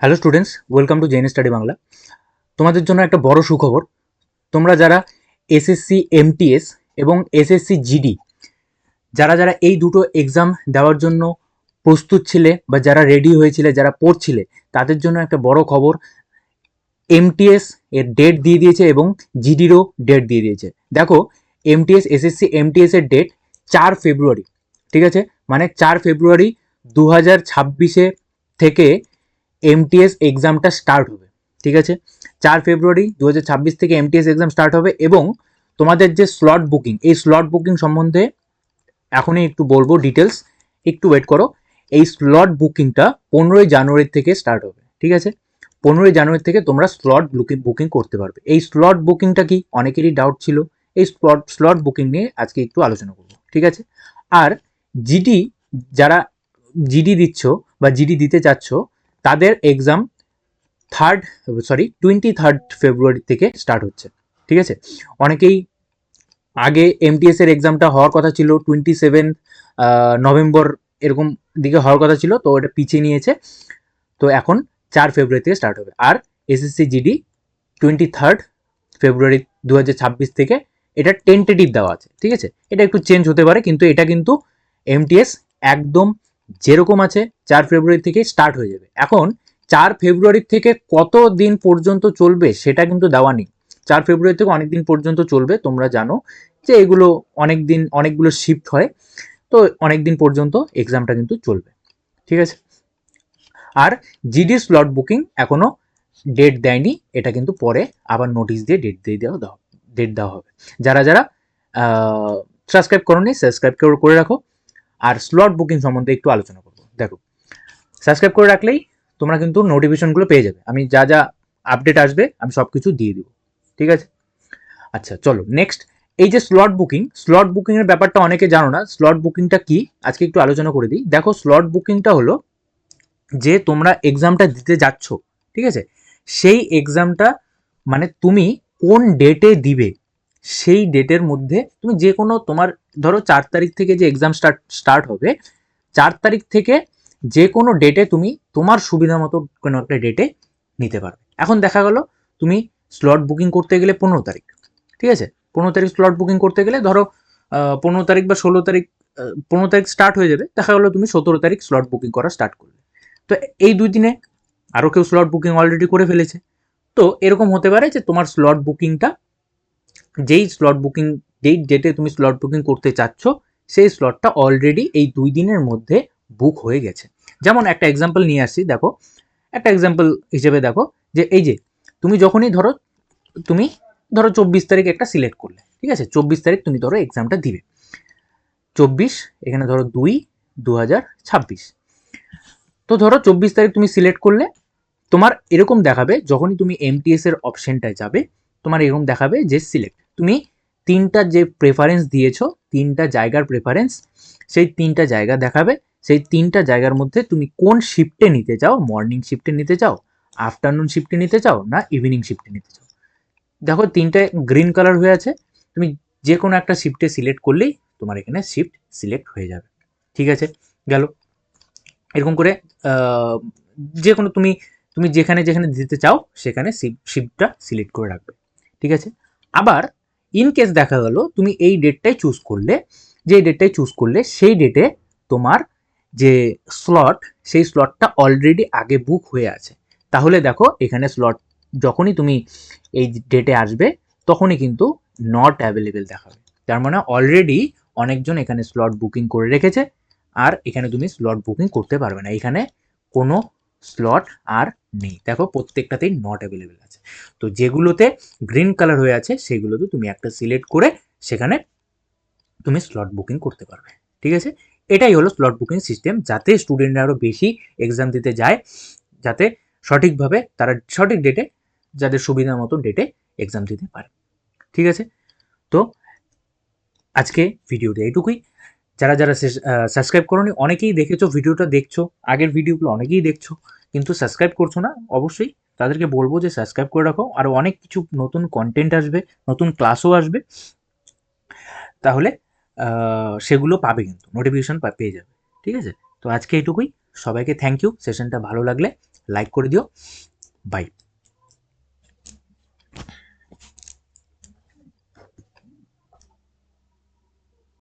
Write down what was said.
Hello students, welcome to Gen Study Bangla. তোমাদের জন্য একটা বড় সুখবর। তোমরা যারা এসএসসি এমটিএস এবং এসএসসি জিডি যারা যারা এই দুটো এক্সাম দেওয়ার জন্য প্রস্তুত ছিলে বা যারা রেডি হয়েছিলে, যারা পড়ছিলে, তাদের জন্য একটা বড় খবর। এমটিএস এর ডেট দিয়ে দিয়েছে এবং জিডিরও ডেট দিয়ে দিয়েছে। দেখো, এমটিএস এসএসসি এমটিএস এর ডেট 4 ফেব্রুয়ারি। ঠিক আছে, মানে 4 ফেব্রুয়ারি 2026 থেকে এমটিএস এক্সামটা স্টার্ট হবে। ঠিক আছে, 4 ফেব্রুয়ারি 2026 থেকে এমটিএস এক্সাম স্টার্ট হবে এবং তোমাদের যে স্লট বুকিং, এই স্লট বুকিং সম্বন্ধে এখনই একটু বলবো ডিটেলস, একটু ওয়েট করো। এই স্লট বুকিংটা 15ই জানুয়ারি থেকে স্টার্ট হবে। ঠিক আছে, 15ই জানুয়ারি থেকে তোমরা স্লট বুকিং করতে পারবে। এই স্লট বুকিংটা কি, অনেকেরই ডাউট ছিল। এই স্লট বুকিং নিয়ে আজকে একটু আলোচনা করবো। ঠিক আছে, আর জিডি, যারা জিডি দিচ্ছ বা জিডি দিতে চাচ্ছ, তাদের এক্সাম 23 ফেব্রুয়ারি থেকে স্টার্ট হচ্ছে। ঠিক আছে, অনেকেই আগে এমটিএস এর এক্সামটা হওয়ার কথা ছিল 27 নভেম্বর এরকম দিকে হওয়ার কথা ছিল, তো এটা পিছিয়ে নিয়েছে। তো এখন 4 ফেব্রুয়ারি থেকে স্টার্ট হবে। আর এসএসসি জিডি 23 ফেব্রুয়ারি 2026 থেকে এটা টেন্টেটিভ দেওয়া আছে। ঠিক আছে, এটা একটু চেঞ্জ হতে পারে, কিন্তু এটা কিন্তু এমটিএস একদম যেরকম আছে 4 ফেব্রুয়ারি থেকে স্টার্ট হয়ে যাবে। এখন 4 ফেব্রুয়ারি থেকে কত দিন পর্যন্ত চলবে সেটা কিন্তু দেওয়া নেই। 4 ফেব্রুয়ারি থেকে অনেক দিন পর্যন্ত চলবে, তোমরা জানো যে এগুলো অনেক দিন, অনেকগুলো শিফট হয়, তো অনেক দিন পর্যন্ত এক্সামটা কিন্তু চলবে। ঠিক আছে, আর জিডি স্লট বুকিং এখনো ডেট দেয়নি, এটা কিন্তু পরে আবার নোটিশ দিয়ে ডেট দেওয়া হবে। যারা যারা সাবস্ক্রাইব করোনি, সাবস্ক্রাইব করে রাখো। আর স্লট বুকিং সম্বন্ধে একটু আলোচনা করবো। দেখো, সাবস্ক্রাইব করে রাখলেই তোমরা কিন্তু নোটিফিকেশনগুলো পেয়ে যাবে। আমি যা যা আপডেট আসবে আমি সব কিছু দিয়ে দিব। ঠিক আছে, আচ্ছা চলো নেক্সট। এই যে স্লট বুকিং এর ব্যাপারটা অনেকে জানো না। স্লট বুকিংটা কি আজকে একটু আলোচনা করে দিই। দেখো, স্লট বুকিংটা হলো যে তোমরা এক্সামটা দিতে যাচ্ছ, ঠিক আছে, সেই এক্সামটা মানে তুমি কোন ডেটে দিবে, সেই ডেটের মধ্যে তুমি যে কোনো তোমার, ধরো 4 তারিখ থেকে যে এক্সাম স্টার্ট হবে, 4 তারিখ থেকে যে কোনো ডেটে তুমি তোমার সুবিধা মতো কোনো একটা ডেটে নিতে পারবে। এখন দেখা গেল তুমি স্লট বুকিং করতে গেলে 15 তারিখ, ঠিক আছে, 15 তারিখ স্লট বুকিং করতে গেলে ধরো 15 তারিখ বা 16 তারিখ, 15 তারিখ স্টার্ট হয়ে যাবে, দেখা গেলো তুমি 17 তারিখ স্লট বুকিং করা স্টার্ট করলে। তো এই 2 দিনে আরও কেউ স্লট বুকিং অলরেডি করে ফেলেছে। তো এরকম হতে পারে যে তোমার স্লট বুকিংটা, যেই ডেটে তুমি স্লট বুকিং করতে চাচ্ছ, সেই স্লটটা অলরেডি এই 2 দিনের মধ্যে বুক হয়ে গেছে। যেমন একটা এক্সাম্পল নিয়ে আসছি, দেখো একটা এক্সাম্পল হিসেবে দেখো, যে এই যে তুমি ধরো 24 তারিখ একটা সিলেক্ট করলে, ঠিক আছে, 24 তারিখ তুমি ধরো এক্সামটা দিবে। 24, এখানে ধরো 2/2026। তো ধরো 24 তারিখ তুমি সিলেক্ট করলে, তোমার এরকম দেখাবে যখনই তুমি এমটিএস এর অপশনটায় যাবে, তোমার এরকম দেখাবে যে সিলেক্ট, তুমি তিনটা যে প্রেফারেন্স দিয়েছো, তিনটা জায়গার প্রেফারেন্স, সেই তিনটা জায়গা দেখাবে। সেই তিনটা জায়গার মধ্যে তুমি কোন শিফটে নিতে চাও, মর্নিং শিফটে নিতে চাও, আফটারনুন শিফটে নিতে চাও, না ইভিনিং শিফটে নিতে চাও। দেখো তিনটে গ্রিন কালার হয়ে আছে, তুমি যে কোনো একটা শিফটে সিলেক্ট করলেই তোমার এখানে শিফট সিলেক্ট হয়ে যাবে। ঠিক আছে, গেল। এরকম করে যে কোনো তুমি তুমি যেখানে যেখানে দিতে চাও সেখানে শিফটটা সিলেক্ট করে রাখবে। ঠিক আছে, আবার ইন কেস দেখা গেল তুমি এই ডেটটাই চুজ করলে, যে ডেটটাই চুজ করলে সেই ডেটে তোমার যে স্লট, সেই স্লটটা অলরেডি আগে বুক হয়ে আছে, তাহলে দেখো এখানে স্লট যখনই তুমি এই ডেটে আসবে তখনই কিন্তু নট অ্যাভেলেবেল দেখাবে। তার মানে অলরেডি অনেকজন এখানে স্লট বুকিং করে রেখেছে, আর এখানে তুমি স্লট বুকিং করতে পারবে না, এখানে কোনো স্লট আর নেই। দেখো প্রত্যেকটাতেই নট অ্যাভেলেবেল আছে। তো যেগুলোতে গ্রিন কালার হয়ে আছে সেগুলোতে তুমি একটা সিলেক্ট করে সেখানে তুমি স্লট বুকিং করতে পারবে। ঠিক আছে, এটাই হলো স্লট বুকিং সিস্টেম, যাতে স্টুডেন্টরা আরও বেশি এক্সাম দিতে যায়, যাতে সঠিকভাবে তারা সঠিক ডেটে, যাদের সুবিধা মতো ডেটে এক্সাম দিতে পারে। ঠিক আছে, তো আজকে ভিডিওটা এইটুকুই। যারা যারা সাবস্ক্রাইব করোনি, অনেকেই দেখেছো ভিডিওটা, দেখছো আগের ভিডিওগুলো অনেকেই দেখছো, কিন্তু সাবস্ক্রাইব করছো না, অবশ্যই তাদেরকে বলবো যে সাবস্ক্রাইব করে রাখো। আরও অনেক কিছু নতুন কন্টেন্ট আসবে, নতুন ক্লাসও আসবে, তাহলে সেগুলো পাবে, কিন্তু নোটিফিকেশন পেয়ে যাবে। ঠিক আছে, তো আজকে এইটুকুই। সবাইকে থ্যাংক ইউ। সেশনটা ভালো লাগলে লাইক করে দিও। বাই।